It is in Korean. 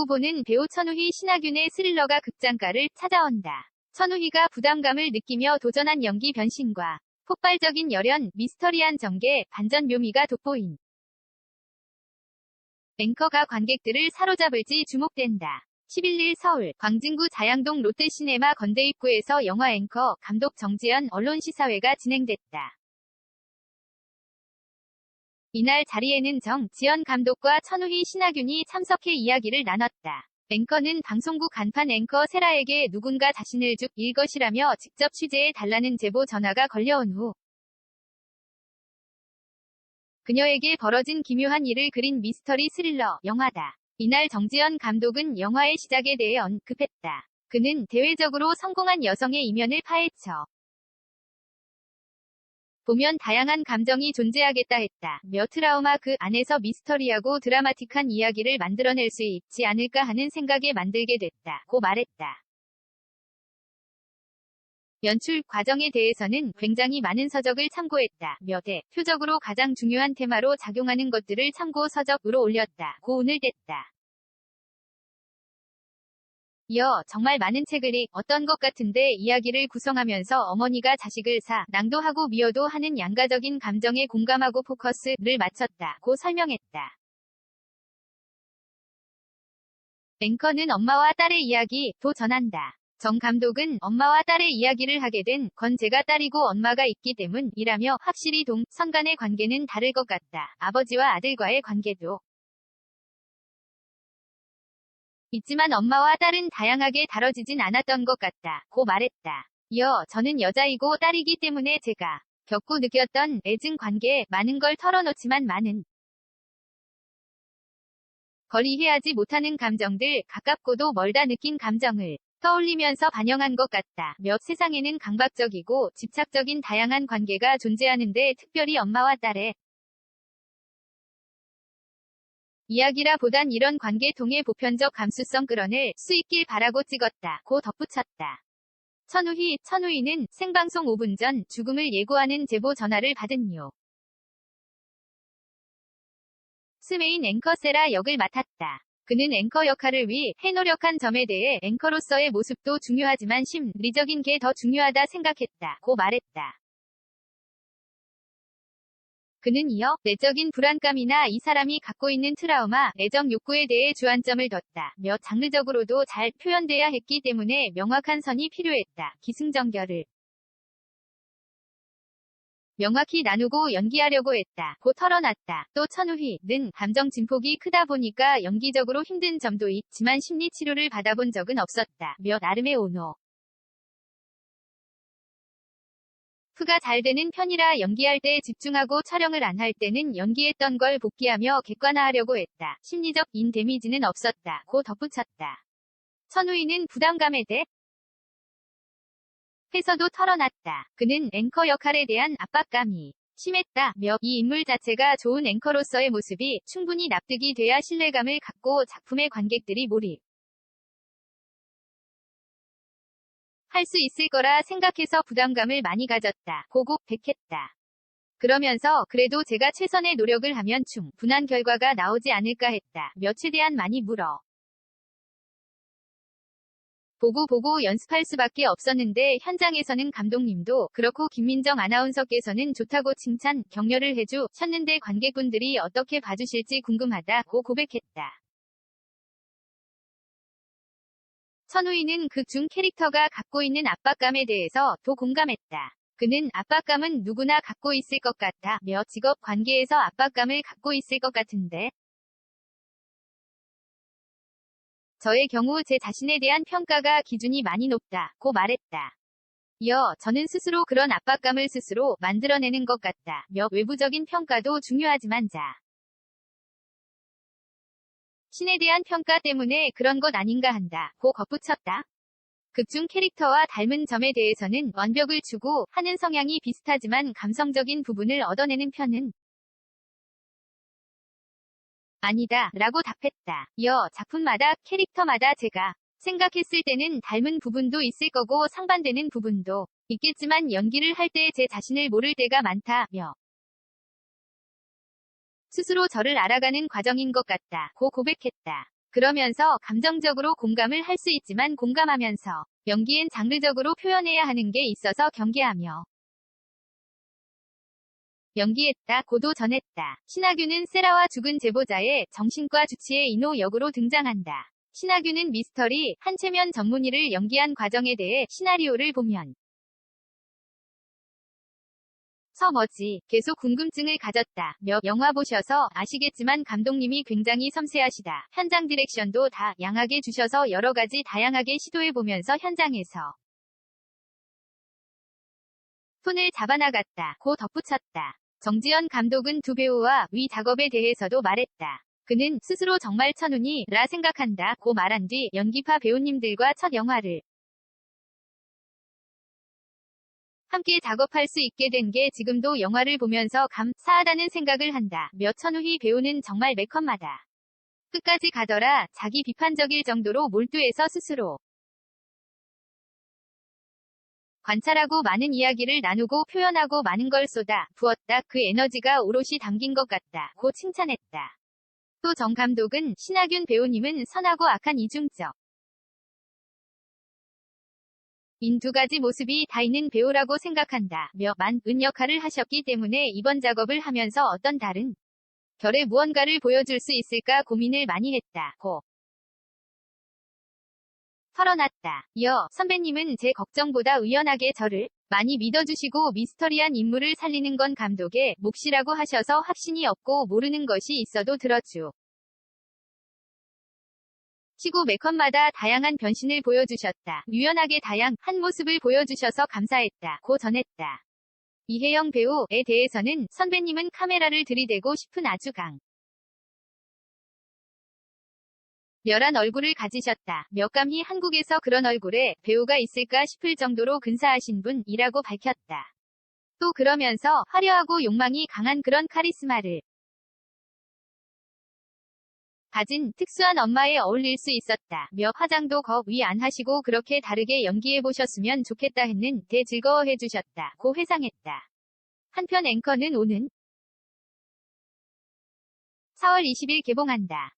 보는 배우 천우희 신하균의 스릴러가 극장가를 찾아온다. 천우희가 부담감을 느끼며 도전한 연기 변신과 폭발적인 열연, 미스터리한 전개, 반전 묘미가 돋보인 앵커가 관객들을 사로잡을지 주목된다. 11일 서울 광진구 자양동 롯데시네마 건대입구에서 영화 앵커, 감독 정지연 언론시사회가 진행됐다. 이날 자리에는 정지연 감독과 천우희 신하균이 참석해 이야기를 나눴다. 앵커는 방송국 간판 앵커 세라에게 누군가 자신을 죽일 것이라며 직접 취재해 달라는 제보 전화가 걸려온 후 그녀에게 벌어진 기묘한 일을 그린 미스터리 스릴러 영화다. 이날 정지연 감독은 영화의 시작에 대해 언급했다. 그는 대외적으로 성공한 여성의 이면을 파헤쳐 보면 다양한 감정이 존재하겠다 했다. 며 트라우마 그 안에서 미스터리하고 드라마틱한 이야기를 만들어낼 수 있지 않을까 하는 생각에 만들게 됐다고 말했다. 연출 과정에 대해서는 굉장히 많은 서적을 참고했다. 며 대표적으로 가장 중요한 테마로 작용하는 것들을 참고 서적으로 올렸다고 오늘 댔다. 이어 정말 많은 책을 읽었던 것 같은데 이야기를 구성하면서 어머니가 자식을 낭도하고 미워도 하는 양가적인 감정에 공감하고 포커스를 맞췄다고 설명했다. 앵커는 엄마와 딸의 이야기도 전한다. 정 감독은 엄마와 딸의 이야기를 하게 된 건 제가 딸이고 엄마가 있기 때문이라며 확실히 동성 간의 관계는 다를 것 같다. 아버지와 아들과의 관계도 있지만 엄마와 딸은 다양하게 다뤄지진 않았던 것 같다고 말했다. 이어 저는 여자이고 딸이기 때문에 제가 겪고 느꼈던 애증 관계에 많은 걸 털어놓지만 많은 걸 이해하지 못하는 감정들, 가깝고도 멀다 느낀 감정을 떠올리면서 반영한 것 같다. 며 세상에는 강박적이고 집착적인 다양한 관계가 존재하는데 특별히 엄마와 딸의 이야기라 보단 이런 관계 통해 보편적 감수성 끌어낼 수 있길 바라고 찍었다고 덧붙였다. 천우희는 생방송 5분 전 죽음을 예고하는 제보 전화를 받은 요. 스메인 앵커 세라 역을 맡았다. 그는 앵커 역할을 위해 노력한 점에 대해 앵커로서의 모습도 중요하지만 심리적인 게 더 중요하다 생각했다고 말했다. 그는 이어 내적인 불안감이나 이 사람이 갖고 있는 트라우마, 애정 욕구에 대해 주안점을 뒀다며 장르적으로도 잘 표현돼야 했기 때문에 명확한 선이 필요했다. 기승전결을 명확히 나누고 연기하려고 했다고 털어놨다. 또 천우희는 감정 진폭이 크다 보니까 연기적으로 힘든 점도 있지만 심리치료를 받아본 적은 없었다며 나름의 오노 프가 잘 되는 편이라 연기할 때 집중하고 촬영을 안 할 때는 연기했던 걸 복귀하며 객관화하려고 했다. 심리적인 데미지는 없었다고 덧붙였다. 천우희는 부담감에 대해서도 털어놨다. 그는 앵커 역할에 대한 압박감이 심했다며 이 인물 자체가 좋은 앵커로서의 모습이 충분히 납득이 돼야 신뢰감을 갖고 작품의 관객들이 몰입 할 수 있을 거라 생각해서 부담감을 많이 가졌다고 고백했다. 그러면서 그래도 제가 최선의 노력을 하면 충분한 결과가 나오지 않을까 했다며 최대한 많이 보고 연습할 수밖에 없었는데 현장에서는 감독님도 그렇고 김민정 아나운서께서는 좋다고 칭찬, 격려를 해주셨는데 관객분들이 어떻게 봐주실지 궁금하다고 고백했다. 천우희는 극 중 캐릭터가 갖고 있는 압박감에 대해서 도 공감했다. 그는 압박감은 누구나 갖고 있을 것 같다며 직업 관계에서 압박감을 갖고 있을 것 같은데 저의 경우 제 자신에 대한 평가가 기준이 많이 높다고 말했다. 이어 저는 스스로 그런 압박감을 스스로 만들어내는 것 같다며 외부적인 평가도 중요하지만 신에 대한 평가 때문에 그런 것 아닌가 한다고 덧붙였다. 극중 캐릭터와 닮은 점에 대해서는 완벽을 추구하는 성향이 비슷하지만 감성적인 부분을 얻어내는 편은 아니다 라고 답했다. 이어 작품마다 캐릭터마다 제가 생각했을 때는 닮은 부분도 있을 거고 상반되는 부분도 있겠지만 연기를 할 때 제 자신을 모를 때가 많다며 스스로 저를 알아가는 과정인 것 같다고 고백했다. 그러면서 감정적으로 공감을 할 수 있지만 공감하면서 연기엔 장르적으로 표현해야 하는 게 있어서 경계하며 연기했다. 고도 전했다. 신하균은 세라와 죽은 제보자의 정신과 주치의 인호 역으로 등장한다. 신하균은 미스터리 한채면 전문의를 연기한 과정에 대해 시나리오를 보면 뭐지? 계속 궁금증을 가졌다. 몇 영화 보셔서 아시겠지만 감독님이 굉장히 섬세하시다. 현장 디렉션도 다 양하게 주셔서 여러 가지 다양하게 시도해보면서 현장에서 톤을 잡아나갔다. 고 덧붙였다. 정지연 감독은 두 배우와 위 작업에 대해서도 말했다. 그는 스스로 정말 천운이 라 생각한다. 고 말한 뒤 연기파 배우님들과 첫 영화를 함께 작업할 수 있게 된 게 지금도 영화를 보면서 감사하다는 생각을 한다. 천우희 배우는 정말 매컷마다 끝까지 가더라. 자기 비판적일 정도로 몰두해서 스스로 관찰하고 많은 이야기를 나누고 표현하고 많은 걸 쏟아 부었다. 그 에너지가 오롯이 담긴 것 같다. 고 칭찬했다. 또 정 감독은 신하균 배우님은 선하고 악한 이중적 인 두 가지 모습이 다 있는 배우라고 생각한다. 은 역할을 하셨기 때문에 이번 작업을 하면서 어떤 다른 결의 무언가를 보여줄 수 있을까 고민을 많이 했다. 고 털어놨다. 이어 선배님은 제 걱정보다 의연하게 저를 많이 믿어주시고 미스터리한 인물을 살리는 건 감독의 몫이라고 하셔서 확신이 없고 모르는 것이 있어도 들어주 시고 매컷마다 다양한 변신을 보여주셨다. 유연하게 다양한 모습을 보여주셔서 감사했다. 고 전했다. 이혜영 배우에 대해서는 선배님은 카메라를 들이대고 싶은 아주 멸한 얼굴을 가지셨다. 몇감히 한국에서 그런 얼굴의 배우가 있을까 싶을 정도로 근사하신 분이라고 밝혔다. 또 그러면서 화려하고 욕망이 강한 그런 카리스마를 가진 특수한 엄마에 어울릴 수 있었다. 화장도 거의 안 하시고 그렇게 다르게 연기해보셨으면 좋겠다 했는데 즐거워해주셨다. 고 회상했다. 한편 앵커는 오는 4월 20일 개봉한다.